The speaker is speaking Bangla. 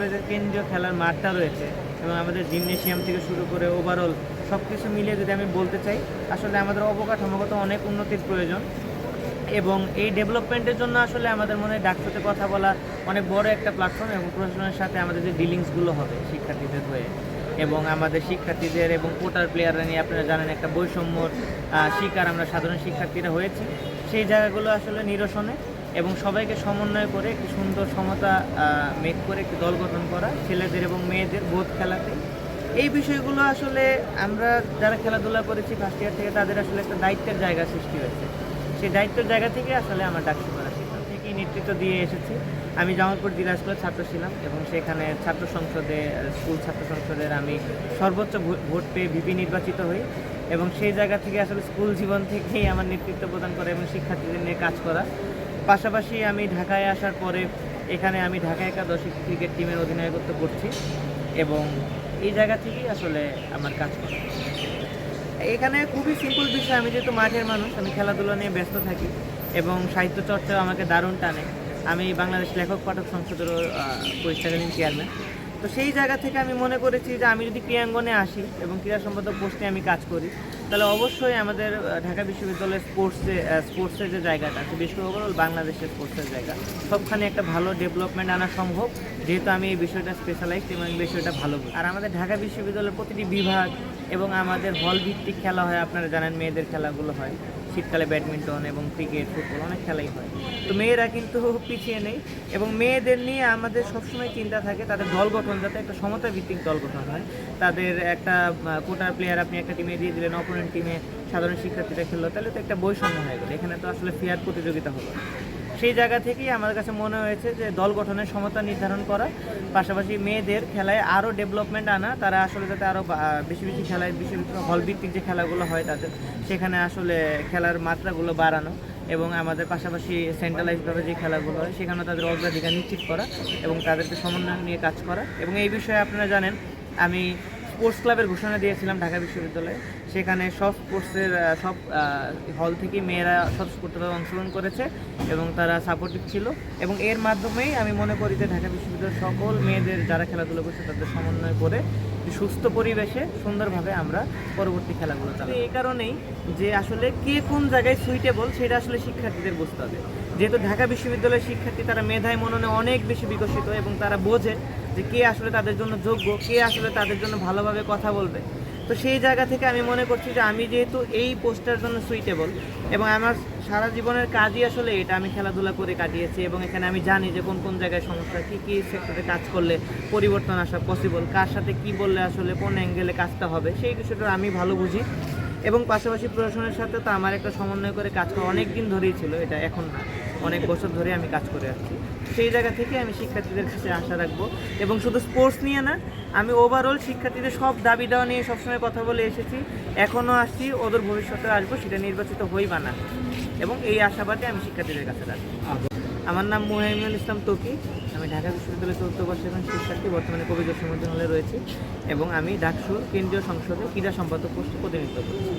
কলেজের কেন্দ্রীয় খেলার মাঠটা রয়েছে এবং আমাদের জিমনেশিয়াম থেকে শুরু করে ওভারঅল সব কিছু মিলিয়ে যদি আমি বলতে চাই, আসলে আমাদের অবকাঠামোগত অনেক উন্নতির প্রয়োজন এবং এই ডেভেলপমেন্টের জন্য আসলে আমাদের মনে হয় ডাকসুতে কথা বলা অনেক বড় একটা প্ল্যাটফর্ম এবং প্রশাসনের সাথে আমাদের যে ডিলিংসগুলো হবে শিক্ষার্থীদের হয়ে এবং আমাদের শিক্ষার্থীদের এবং কোটার প্লেয়াররা নিয়ে আপনারা জানেন একটা বৈষম্যর শিকার আমরা সাধারণ শিক্ষার্থীরা হয়েছি, সেই জায়গাগুলো আসলে নিরসনে এবং সবাইকে সমন্বয় করে একটি সুন্দর সমতা মেক করে একটি দল গঠন করা ছেলেদের এবং মেয়েদের বোধ খেলাতে এই বিষয়গুলো আসলে আমরা যারা খেলাধুলা করেছি ফার্স্ট ইয়ার থেকে তাদের আসলে একটা দায়িত্বের জায়গা সৃষ্টি হয়েছে। সেই দায়িত্বের জায়গা থেকে আসলে আমার ডাকসু করা সেখান থেকেই নেতৃত্ব দিয়ে এসেছি। আমি জামালপুর জেলা স্কুলের ছাত্র ছিলাম এবং সেখানে ছাত্র সংসদে স্কুল ছাত্র সংসদের আমি সর্বোচ্চ ভোট পেয়ে ভিপি নির্বাচিত হই এবং সেই জায়গা থেকে আসলে স্কুল জীবন থেকেই আমার নেতৃত্ব প্রদান করা এবং শিক্ষার্থীদের নিয়ে কাজ করা। পাশাপাশি আমি ঢাকায় আসার পরে এখানে আমি ঢাকা একাদশী ক্রিকেট টিমের অধিনায়কত্ব করছি এবং এই জায়গা থেকেই আসলে আমার কাজ করা। এখানে খুবই সিম্পল বিষয়, আমি যেহেতু মাঠের মানুষ, আমি খেলাধুলা নিয়ে ব্যস্ত থাকি এবং সাহিত্য চর্চাও আমাকে দারুণ টানে। আমি বাংলাদেশ লেখক পাঠক সংসদেরও পরিচালনীয় চেয়ারম্যান। তো সেই জায়গা থেকে আমি মনে করেছি যে আমি যদি ক্রীড়াঙ্গনে আসি এবং ক্রীড়া সম্পাদক পোস্টে আমি কাজ করি তাহলে অবশ্যই আমাদের ঢাকা বিশ্ববিদ্যালয়ের স্পোর্টসের যে জায়গাটা আছে, বিশেষ করে ওভারঅল বাংলাদেশের স্পোর্টসের জায়গা সবখানে একটা ভালো ডেভেলপমেন্ট আনা সম্ভব, যেহেতু আমি এই বিষয়টা স্পেশালাইজড এবং এই বিষয়টা ভালো বুঝি। আর আমাদের ঢাকা বিশ্ববিদ্যালয়ের প্রতিটি বিভাগ এবং আমাদের হল ভিত্তিক খেলা হয়, আপনারা জানেন মেয়েদের খেলাগুলো হয় শীতকালে ব্যাডমিন্টন এবং ক্রিকেট ফুটবল অনেক খেলাই হয়। তো মেয়েরা কিন্তু পিছিয়ে নেই এবং মেয়েদের নিয়ে আমাদের সবসময় চিন্তা থাকে তাদের দল গঠন যাতে একটা সমতা ভিত্তিক দল গঠন হয়। তাদের একটা কোটার প্লেয়ার আপনি একটা টিমে দিয়ে দিলেন, অপোনেন্ট টিমে সাধারণ শিক্ষার্থীরা খেললো, তাহলে তো একটা বৈষম্য হয়ে গেলো, এখানে তো আসলে ফেয়ার প্রতিযোগিতা হলো। সেই জায়গা থেকেই আমার কাছে মনে হয়েছে যে দল গঠনের সমতা নির্ধারণ করা, পাশাপাশি মেয়েদের খেলায় আরও ডেভেলপমেন্ট আনা, তারা আসলে যাতে আরও বেশি বেশি খেলায় বিশ্ববিদ্যালয় হল ভিত্তিক যে খেলাগুলো হয় তাদের সেখানে আসলে খেলার মাত্রাগুলো বাড়ানো এবং আমাদের পাশাপাশি সেন্ট্রালাইজভাবে যে খেলাগুলো হয় সেখানেও তাদের অগ্রাধিকার নিশ্চিত করা এবং তাদেরকে সমন্বয় নিয়ে কাজ করা। এবং এই বিষয়ে আপনারা জানেন আমি স্পোর্টস ক্লাবের ঘোষণা দিয়েছিলাম ঢাকা বিশ্ববিদ্যালয়ে, সেখানে সব স্পোর্টসের সব হল থেকে মেয়েরা সব স্পোর্টসে অংশগ্রহণ করেছে এবং তারা সাপোর্টিভ ছিল এবং এর মাধ্যমেই আমি মনে করি যে ঢাকা বিশ্ববিদ্যালয়ের সকল মেয়েদের যারা খেলাধুলো করছে তাদের সমন্বয় করে সুস্থ পরিবেশে সুন্দরভাবে আমরা পরবর্তী খেলাগুলো চালাই। এই কারণেই যে আসলে কে কোন জায়গায় সুইটেবল সেটা আসলে শিক্ষার্থীদের বুঝতে হবে। যেহেতু ঢাকা বিশ্ববিদ্যালয়ের শিক্ষার্থী তারা মেধায় মননে অনেক বেশি বিকশিত এবং তারা বোঝে যে কে আসলে তাদের জন্য যোগ্য, কে আসলে তাদের জন্য ভালোভাবে কথা বলবে। তো সেই জায়গা থেকে আমি মনে করছি যে আমি যেহেতু এই পোস্টটার জন্য সুইটেবল এবং আমার সারা জীবনের কাজই আসলে এটা, আমি খেলাধুলা করে কাটিয়েছি এবং এখানে আমি জানি যে কোন কোন জায়গায় সমস্যা, কী কী সেক্টরে কাজ করলে পরিবর্তন আসা পসিবল, কার সাথে কি বললে আসলে কোন অ্যাঙ্গেলে কাজটা হবে সেই বিষয়টা আমি ভালো বুঝি এবং পাশাপাশি প্রশাসনের সাথে তো আমার একটা সমন্বয় করে কাজ করা অনেক দিন ধরেই ছিল, এটা এখন না, অনেক বছর ধরে আমি কাজ করে আসছি। সেই জায়গা থেকে আমি শিক্ষার্থীদের কাছে আশা রাখবো এবং শুধু স্পোর্টস নিয়ে না, আমি ওভারঅল শিক্ষার্থীদের সব দাবি দেওয়া নিয়ে সবসময় কথা বলে এসেছি, এখনও আসছি, ওদের ভবিষ্যতে আসবো, সেটা নির্বাচিত হই বা না এবং এই আশাবাদে আমি শিক্ষার্থীদের কাছে রাখবো। আমার নাম মুহাইমিনুল ইসলাম তকি, আমি ঢাকা বিশ্ববিদ্যালয়ের 4th বর্ষের একজন শিক্ষার্থী, বর্তমানে কবি জসীমউদ্দিন হলে রয়েছি এবং আমি ডাকসুর কেন্দ্রীয় সংসদে ক্রীড়া সম্পাদক পোস্টে প্রতিনিধিত্ব করছি।